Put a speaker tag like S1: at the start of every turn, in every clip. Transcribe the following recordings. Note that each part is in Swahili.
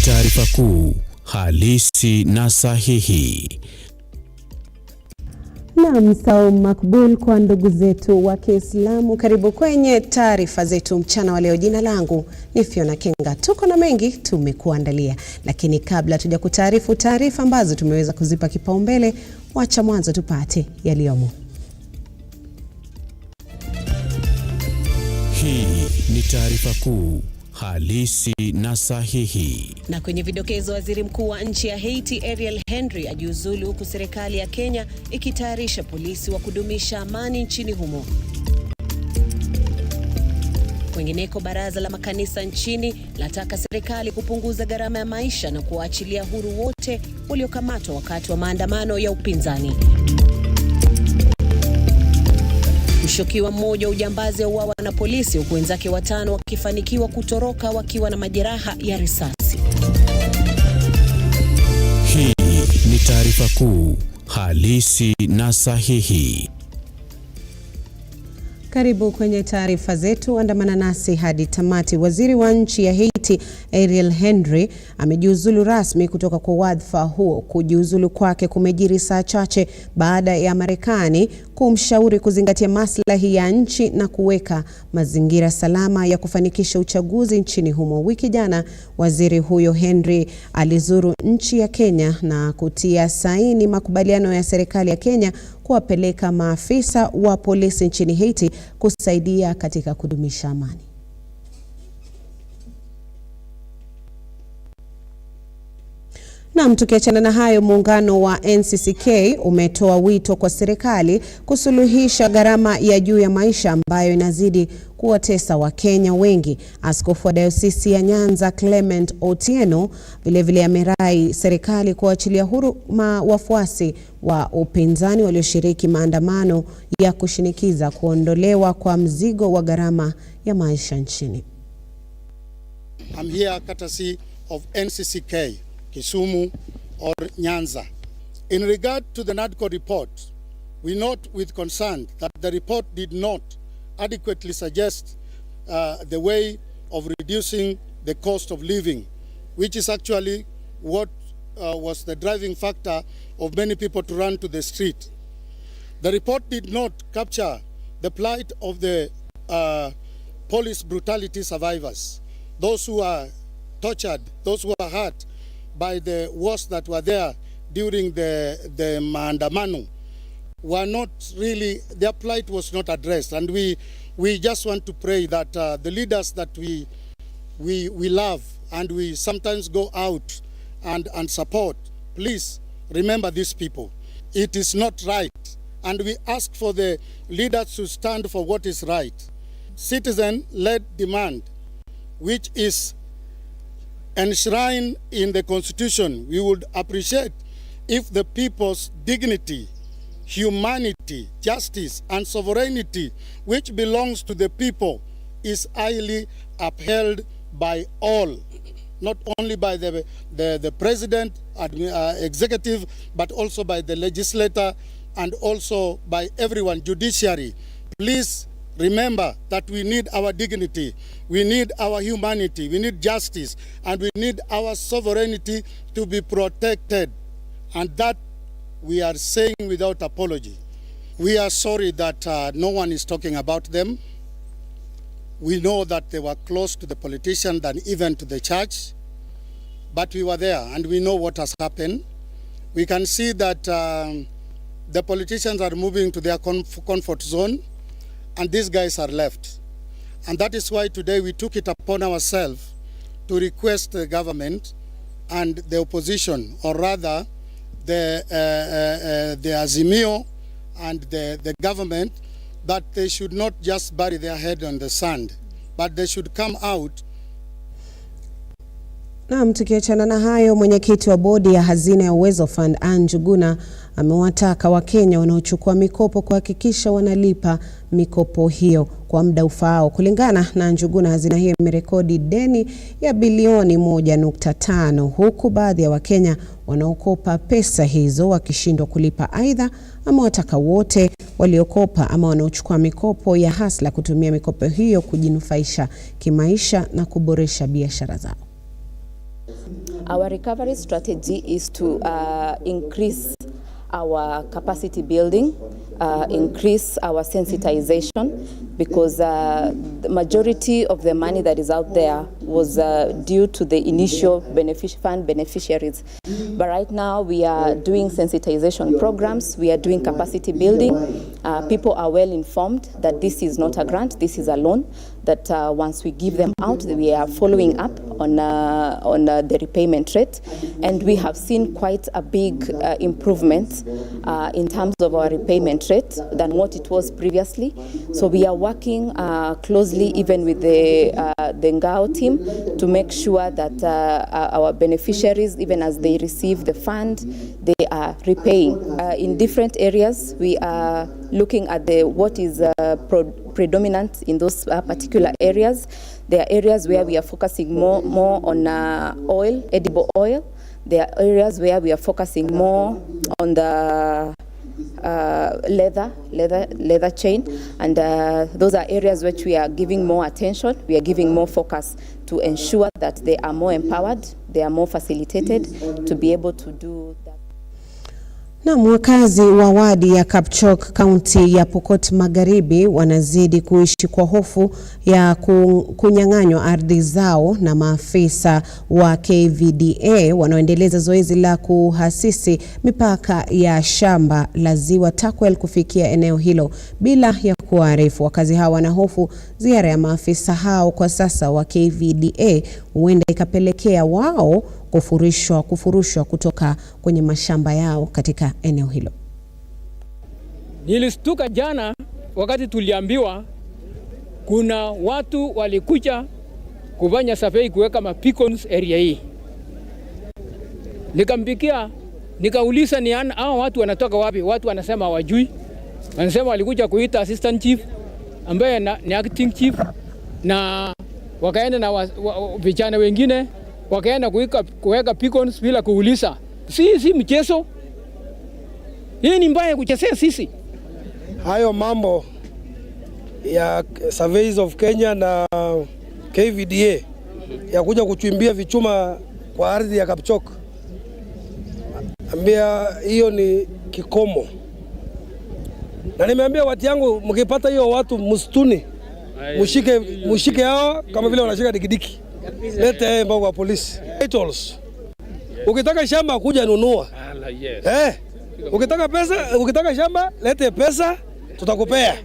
S1: taarifa kuu, halisi na sahihi.
S2: Naam, Saum makbul kwa ndugu zetu wa Kiislamu. Karibu kwenye taarifa zetu mchana wa leo. Jina langu ni Fiona Kinga. Tuko na mengi tumekuandalia, lakini kabla tuja kutaarifu taarifa ambazo tumeweza kuzipa kipaumbele, wacha mwanzo tupate yaliyomo.
S1: Hii ni taarifa kuu, halisi na sahihi.
S3: Na kwenye vidokezo, waziri mkuu wa nchi ya Haiti Ariel ajiuzulu, huku serikali ya Kenya ikitayarisha polisi wa kudumisha amani nchini humo. Kwingineko, baraza la makanisa nchini lataka serikali kupunguza gharama ya maisha na kuachilia huru wote waliokamatwa wakati wa maandamano ya upinzani. Mshukiwa mmoja ujambazi auawa na polisi, huku wenzake 5 wakifanikiwa kutoroka wakiwa na majeraha ya risasi.
S1: Hii ni taarifa kuu, halisi na sahihi.
S2: Karibu kwenye taarifa zetu, andamana nasi hadi tamati. Waziri wa nchi ya Haiti Ariel amejiuzulu rasmi kutoka kwa wadhifa huo. Kujiuzulu kwake kumejiri saa chache baada ya Marekani kumshauri kuzingatia maslahi ya nchi na kuweka mazingira salama ya kufanikisha uchaguzi nchini humo. Wiki jana, waziri huyo alizuru nchi ya Kenya na kutia saini makubaliano ya serikali ya Kenya kuwapeleka maafisa wa polisi nchini Haiti kusaidia katika kudumisha amani. Na tukiachana na hayo, muungano wa NCCK umetoa wito kwa serikali kusuluhisha gharama ya juu ya maisha ambayo inazidi kuwatesa Wakenya wengi. Askofu wa Dayosisi ya Nyanza Clement Otieno vilevile amerai serikali kuachilia huru wafuasi wa upinzani walioshiriki maandamano ya kushinikiza kuondolewa kwa mzigo wa gharama ya maisha nchini.
S4: I'm here courtesy of NCCK Kisumu or Nyanza. In regard to the NADCO report, we note with concern that the report did not adequately suggest the way of reducing the cost of living, which is actually what was the driving factor of many people to run to the street. The report did not capture the plight of the police brutality survivors, those who are tortured, those who are hurt by the wars that were there during the maandamano. Were not really, their plight was not addressed, and we just want to pray that the leaders that we love and we sometimes go out and support, please remember these people. It is not right, and we ask for the leaders to stand for what is right. Citizen-led demand, which is enshrined in the Constitution. We would appreciate if the people's dignity, humanity, justice, and sovereignty, which belongs to the people, is highly upheld by all, not only by the president, executive, but also by the legislator and also by everyone, judiciary. Please remember that we need our dignity, we need our humanity, we need justice, and we need our sovereignty to be protected. And that we are saying without apology. We are sorry that no one is talking about them. We know that they were close to the politician than even to the church, but we were there and we know what has happened. We can see that the politicians are moving to their comfort zone, and these guys are left. And that is why today we took it upon ourselves to request the government and the opposition, or rather the azimio and the government, that they should not just bury their head on the sand, but they should come out.
S2: Na tukiachana na hayo, mwenyekiti wa bodi ya hazina ya Uwezo Fund Ungana amewataka Wakenya wanaochukua mikopo kuhakikisha wanalipa mikopo hiyo kwa muda ufaao. Kulingana na Ungana, hazina hiyo imerekodi deni ya bilioni 1.5, huku baadhi ya Wakenya wanaokopa pesa hizo wakishindwa kulipa. Aidha, amewataka wote waliokopa ama wanaochukua mikopo ya hasla kutumia mikopo hiyo kujinufaisha kimaisha na kuboresha biashara zao.
S5: Our recovery strategy is to increase our capacity building, increase our sensitization, because the majority of the money that is out there was due to the initial fund beneficiaries. But right now we are doing sensitization programs, we are doing capacity building. People are well informed that this is not a grant, this is a loan, that once we give them out, we are following up on the repayment rate. And we have seen quite a big improvement in terms of our repayment rate than what it was previously. So we are working closely even with the Ngao team to make sure that our beneficiaries, even as they receive the fund, they are repaying. In different areas, we are looking at what is predominant in those particular areas. There are areas where we are focusing more on oil, edible oil. There are areas where we are focusing more on the leather chain, and those are areas which we are giving more attention, we are giving more focus to ensure that they are more empowered, they are more facilitated to be able to do that.
S2: Na wakazi wa wadi ya Kapchok, kaunti ya Pokot Magharibi, wanazidi kuishi kwa hofu ya kunyang'anywa ardhi zao na maafisa wa KVDA wanaoendeleza zoezi la kuhasisi mipaka ya shamba la Ziwa Takwel kufikia eneo hilo bila ya kuarifu. Wakazi hawa wanahofu ziara ya maafisa hao kwa sasa wa KVDA huenda ikapelekea wao kufurushwa kutoka kwenye mashamba yao katika eneo hilo.
S6: Nilistuka jana wakati tuliambiwa kuna watu walikuja kufanya survey kuweka mapicons area hii. Nikampikia, nikauliza ni hao watu wanatoka wapi? Watu wanasema hawajui. Wanasema walikuja kuita assistant chief ambaye ni acting chief, na wakaenda na vijana wengine wakaenda kuweka picons bila kuuliza. Si mchezo. Hii ni mbaya kuchezea sisi.
S7: Hayo mambo ya Surveys of Kenya na KVDA ya kuja kuchimbia vichuma kwa ardhi ya Kapchok, ambia hiyo ni kikomo. Na nimeambia watu yangu, mkipata hiyo watu msituni, mushike hao kama vile wanashika dikidiki. Lete mbao kwa polisi. Titles. Ukitaka shamba kuja nunua. Ukitaka shamba lete pesa tutakupea.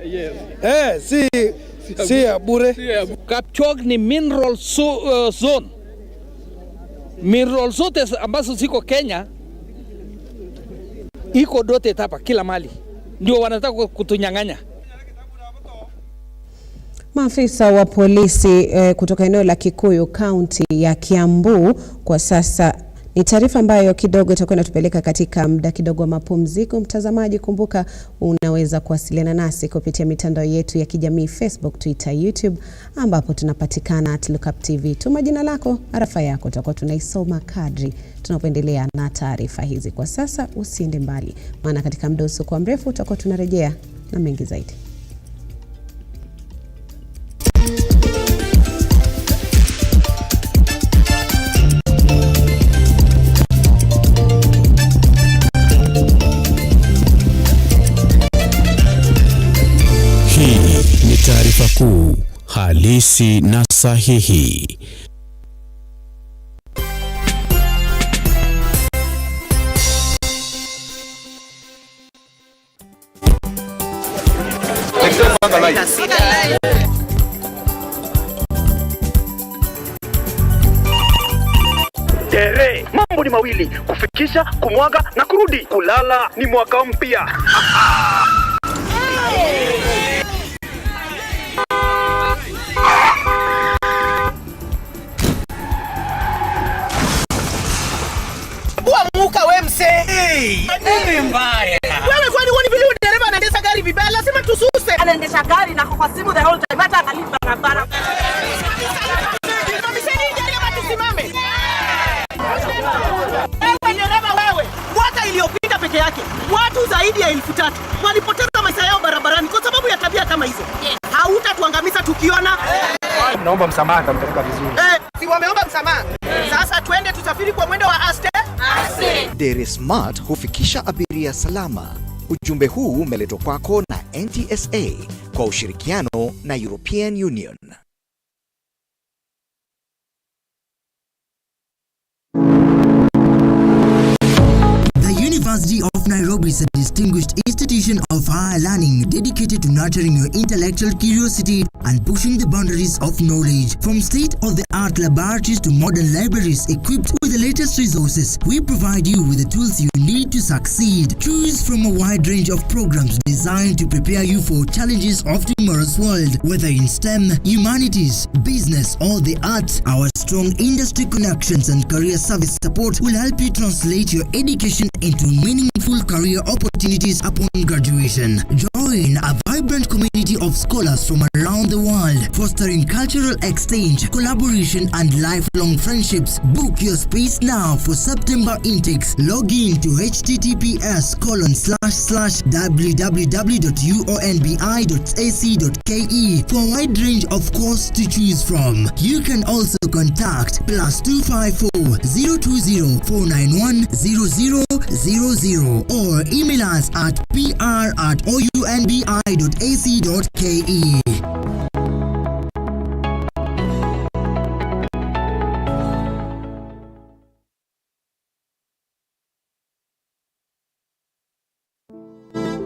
S7: Si ya bure.
S8: Kapchok ni mineral zone. Mineral zote ambazo ziko Kenya iko dote hapa kila mali. Ndio wanataka kutunyang'anya.
S2: Maafisa wa polisi kutoka eneo la Kikuyu, kaunti ya Kiambu kwa sasa. Ni taarifa ambayo kidogo itakuwa inatupeleka katika muda kidogo wa mapumziko. Mtazamaji, kumbuka unaweza kuwasiliana nasi kupitia mitandao yetu ya kijamii Facebook, Twitter, YouTube, ambapo tunapatikana @Lookuptv. Tuma jina lako, arafa yako, tutakuwa tunaisoma kadri tunapoendelea na taarifa hizi. Kwa sasa usiende mbali, maana katika muda usiokuwa mrefu tutakuwa tunarejea na mengi zaidi.
S1: Ni taarifa kuu, halisi na sahihi.
S9: Mambo ni mawili: kufikisha, kumwaga na kurudi. Kulala ni mwaka mpya.
S10: Muka we mse. Nini mbaya? Wewe kwani woni vile dereva anaendesha gari vibaya, lazima tususe. Anaendesha gari na kwa simu the whole time, hata analipa barabara. Tusimame. Wewe dereva wewe, mwaka iliyopita peke yake watu zaidi ya 1000 walipoteza maisha yao barabarani kwa sababu ya tabia kama hizo. Hautatuangamiza tukiona.
S9: Naomba msamaha, nitampeleka vizuri.
S10: Si wameomba msamaha. Sasa sasa tuende tusafiri kwa mwendo wa aste.
S11: Dere Smart hufikisha abiria salama. Ujumbe huu umeletwa kwako na NTSA kwa ushirikiano na European Union.
S12: University of Nairobi is a distinguished institution of higher learning dedicated to nurturing your intellectual curiosity and pushing the boundaries of knowledge. From state-of-the-art laboratories to modern libraries equipped with the latest resources, we provide you with the tools you need to succeed. Choose from a wide range of programs designed to prepare you for challenges of tomorrow's world. Whether in STEM, humanities, business, or the arts, our strong industry connections and career service support will help you translate your education into meaningful career opportunities upon graduation. Join a vibrant community of scholars from around the world, fostering cultural exchange, collaboration, and lifelong friendships. Book your space now for September intakes. Log in to https://www.uonbi.ac.ke for a wide range of courses to choose from. You can also contact +254 020 491 0000 or email us at pr@ounbi.ac.ke.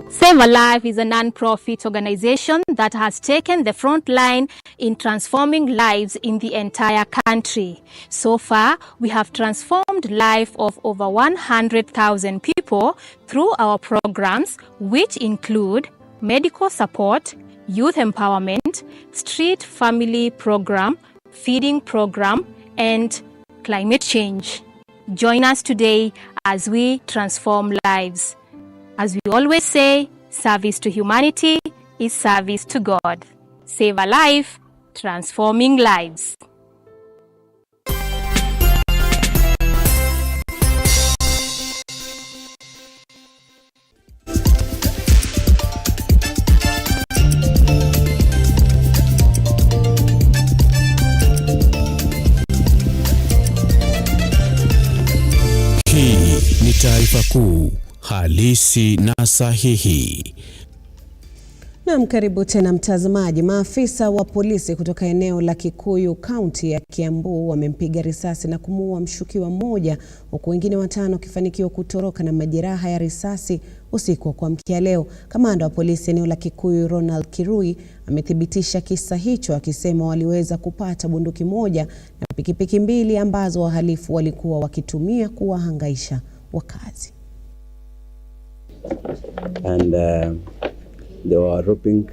S13: Save a Life is a non-profit organization that has taken the front line in transforming lives in the entire country. So far, we have transformed life of over 100,000 people through our programs, which include medical support, youth empowerment, street family program, feeding program, and climate change. Join us today as we transform lives. As we always say, service to humanity is service to God. Save a life, transforming lives.
S1: Hii ni taarifa kuu halisi na sahihi.
S2: Naam, karibu tena mtazamaji. Maafisa wa polisi kutoka eneo la Kikuyu, kaunti ya Kiambu, wamempiga risasi na kumuua mshukiwa mmoja, huku wengine 5 wakifanikiwa kutoroka na majeraha ya risasi usiku wa kuamkia leo. Kamanda wa polisi eneo la Kikuyu, Ronald Kirui, amethibitisha kisa hicho, akisema waliweza kupata bunduki moja na pikipiki 2 ambazo wahalifu walikuwa wakitumia kuwahangaisha wakazi.
S14: And they were robbing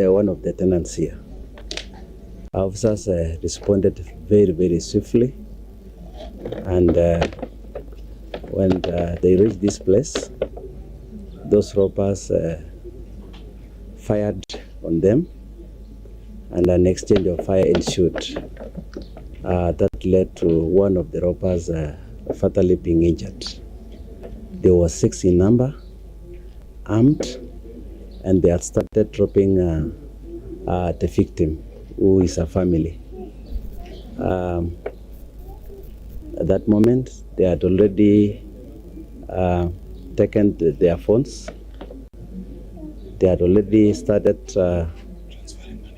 S14: one of the tenants here. Officers responded very swiftly, and when they reached this place, those robbers fired on them, and an exchange of fire ensued. That led to one of the robbers fatally being injured. There were 6 in number, armed, and they had started dropping the victim, who is a family. At that moment, they had already taken their phones. They had already started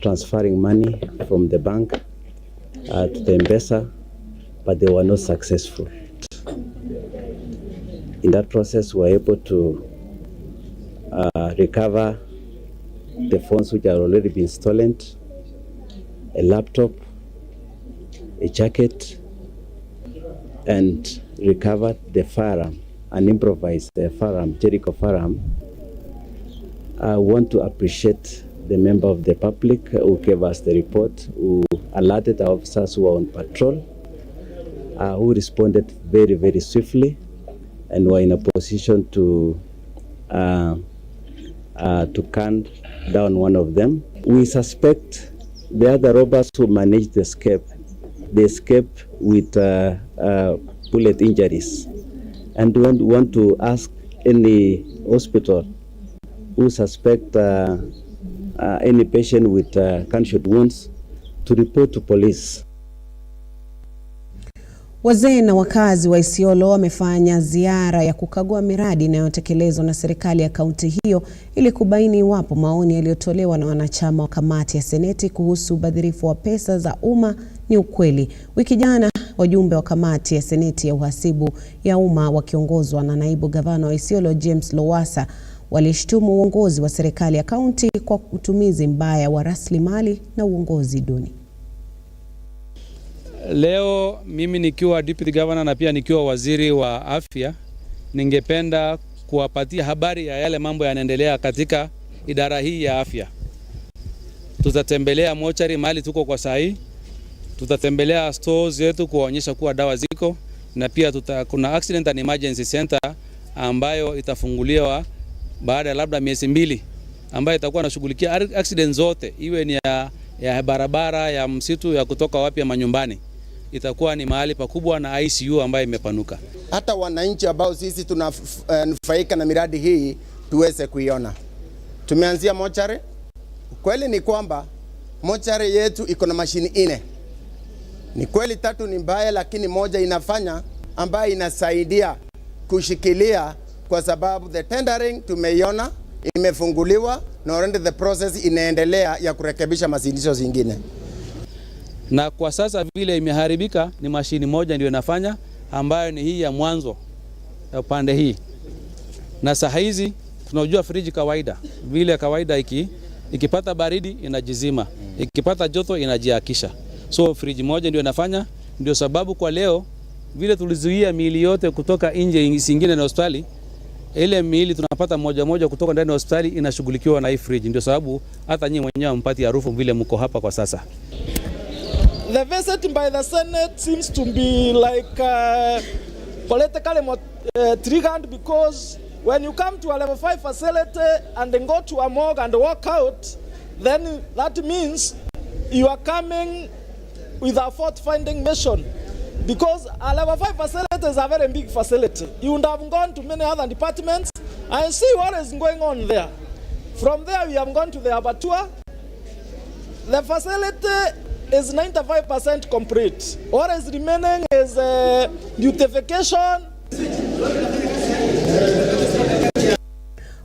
S14: transferring money from the bank to the M-Pesa, but they were not successful. In that process, we were able to recover the phones which had already been stolen, a laptop, a jacket, and recovered the firearm, an improvised firearm, Jericho firearm. I want to appreciate the member of the public who gave us the report, who alerted the officers who were on patrol, who responded very swiftly, and were in a position to gun down one of them. We suspect the other robbers who managed to escape. They escaped with bullet injuries, and we want to ask any hospital who suspect any patient with gunshot wounds to report to police.
S2: Wazee na wakazi wa Isiolo wamefanya ziara ya kukagua miradi inayotekelezwa na serikali ya kaunti hiyo ili kubaini iwapo maoni yaliyotolewa na wanachama wa kamati ya seneti kuhusu ubadhirifu wa pesa za umma ni ukweli. Wiki jana wajumbe wa kamati ya seneti ya uhasibu ya umma wakiongozwa na naibu gavana wa Isiolo James Lowassa walishtumu uongozi wa serikali ya kaunti kwa utumizi mbaya wa rasilimali na uongozi duni.
S15: Leo mimi nikiwa deputy governor na pia nikiwa waziri wa afya, ningependa kuwapatia habari ya yale mambo yanaendelea katika idara hii ya afya. Tutatembelea mochari mahali tuko kwa sahi, tutatembelea stores yetu kuonyesha kuwa dawa ziko, na pia kuna accident and emergency center ambayo itafunguliwa baada ya labda miezi 2, ambayo itakuwa inashughulikia accident zote, iwe ni ya barabara, ya msitu, ya kutoka wapi, ya manyumbani. Itakuwa ni mahali pakubwa na ICU ambayo imepanuka.
S16: Hata wananchi ambao sisi tunanufaika na miradi hii tuweze kuiona. Tumeanzia mochari. Kweli ni kwamba mochari yetu iko na mashini 4. Ni kweli 3 ni mbaya, lakini moja inafanya, ambayo inasaidia kushikilia, kwa sababu the tendering tumeiona imefunguliwa na already the process inaendelea ya kurekebisha mashindisho zingine.
S15: Na kwa sasa vile imeharibika ni mashini moja ndio inafanya, ambayo ni hii ya mwanzo ya upande hii. Na saa hizi tunajua friji kawaida, vile kawaida ikipata baridi inajizima, ikipata joto inajiakisha. So friji moja ndio inafanya, ndio sababu kwa leo vile tulizuia miili yote kutoka nje zingine na hospitali, ile miili tunapata moja kutoka ndani ya hospitali inashughulikiwa na hii friji. Ndio sababu hata nyinyi wenyewe mpati harufu vile mko hapa kwa sasa.
S17: The visit by the Senate seems to be like politically triggered, because when you come to a level 5 facility and then go to a morgue and walk out, then that means you are coming with a fault-finding mission. Because a level 5 facility is a very big facility. You would have gone to many other departments and see what is going on there. From there, we have gone to the abattoir. The facility is 95% complete. What is remaining is beautification.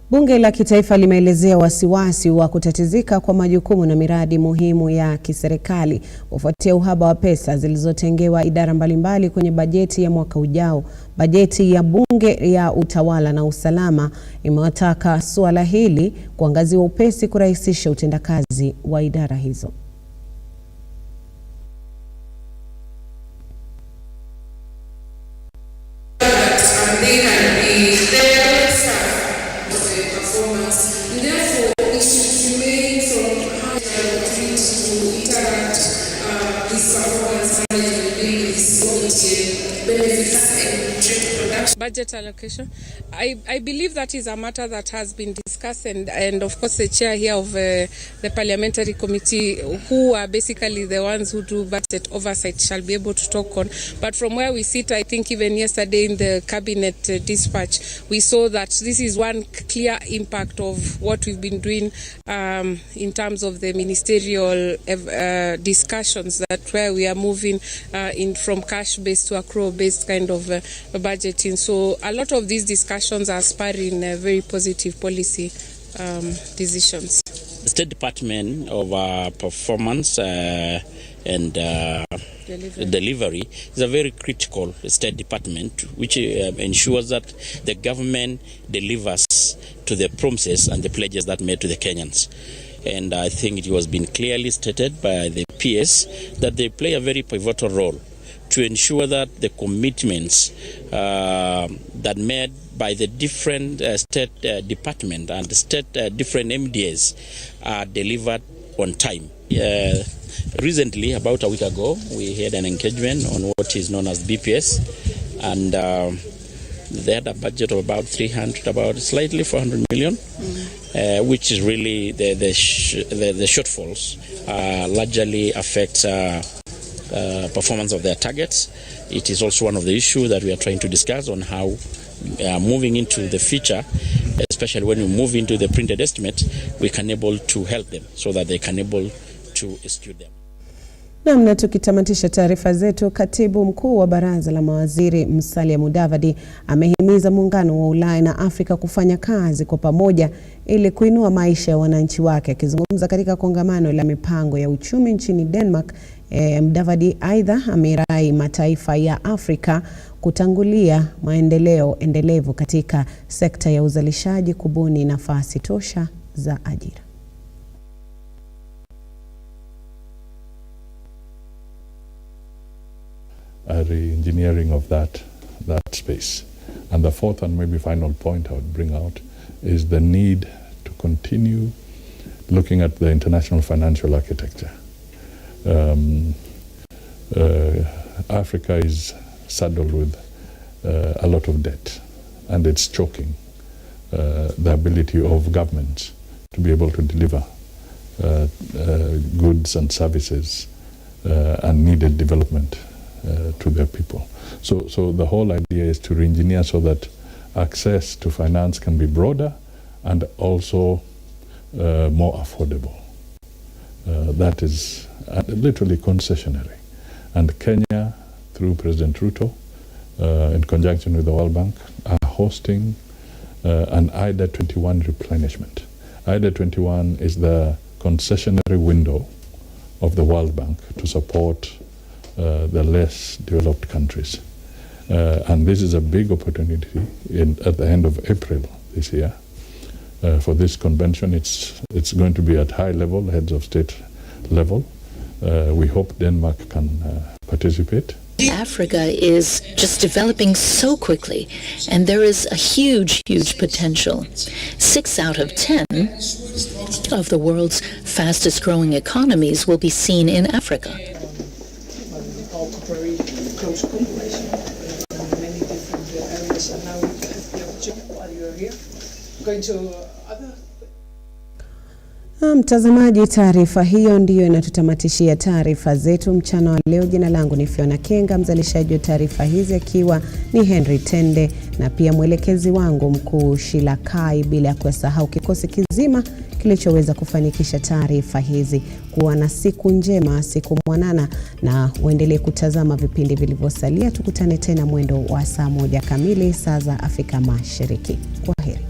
S2: Bunge la Kitaifa limeelezea wasiwasi wa kutatizika kwa majukumu na miradi muhimu ya kiserikali kufuatia uhaba wa pesa zilizotengewa idara mbalimbali kwenye bajeti ya mwaka ujao. Bajeti ya Bunge ya Utawala na Usalama imewataka suala hili kuangaziwa upesi kurahisisha utendakazi wa idara hizo.
S18: Budget allocation. I believe that is a matter that has been discussed, and of course the chair here of the parliamentary committee, who are basically the ones who do budget oversight, shall be able to talk on. But from where we sit, I think even yesterday in the cabinet dispatch, we saw that this is one clear impact of what we've been doing in terms of the ministerial discussions, that where we are moving from cash-based to accrual-based kind of budgeting. So a lot of these discussions are spurring very positive policy decisions.
S19: The State Department of Performance and delivery is a very critical state department, which ensures that the government delivers to the promises and the pledges that made to the Kenyans. And I think it was been clearly stated by the PS that they play a very pivotal role to ensure that the commitments that made by the different state department and the state different MDAs are delivered on time. Recently, about a week ago, we had an engagement on what is known as BPS, and they had a budget of about 300, about slightly 400 million, which is really the shortfalls largely affects performance of their targets. It is also one of the issues that we are trying to discuss on how moving into the future, especially when we move into the printed estimate, we can able to help them so that they can able to execute them.
S2: Na tukitamatisha taarifa zetu, katibu mkuu wa baraza la mawaziri Musalia Mudavadi amehimiza muungano wa Ulaya na Afrika kufanya kazi kwa pamoja ili kuinua maisha ya wananchi wake. Akizungumza katika kongamano la mipango ya uchumi nchini Denmark, Mudavadi aidha amerai mataifa ya Afrika kutangulia maendeleo endelevu katika sekta ya uzalishaji, kubuni nafasi tosha za ajira.
S20: Re-engineering of that space. And the fourth and maybe final point I would bring out is the need to continue looking at the international financial architecture. Africa is saddled with a lot of debt, and it's choking the ability of governments to be able to deliver goods and services and needed development to their people. So the whole idea is to re-engineer so that access to finance can be broader and also more affordable. That is literally concessionary. And Kenya, through President RUTO, in conjunction with the World Bank, are hosting an IDA 21 replenishment. IDA 21 is the concessionary window of the World Bank to support the less developed countries. And this is a big opportunity at the end of April this year. For this convention, it's going to be at high level, heads of state level. We hope Denmark can participate.
S21: Africa is just developing so quickly, and there is a huge potential. 6 out of 10 of the world's fastest growing economies will be seen in Africa.
S22: Very close cooperation in many different areas, and now we have the opportunity while you are here going to other.
S2: Mtazamaji, taarifa hiyo ndiyo inatutamatishia taarifa zetu mchana wa leo. Jina langu ni Fiona Kenga, mzalishaji wa taarifa hizi akiwa ni Henry Tende, na pia mwelekezi wangu mkuu Shila Kai, bila kusahau kikosi kizima kilichoweza kufanikisha taarifa hizi. Kuwa na siku njema, siku mwanana, na uendelee kutazama vipindi vilivyosalia. Tukutane tena mwendo wa saa 1 kamili saa za Afrika Mashariki. Kwaheri.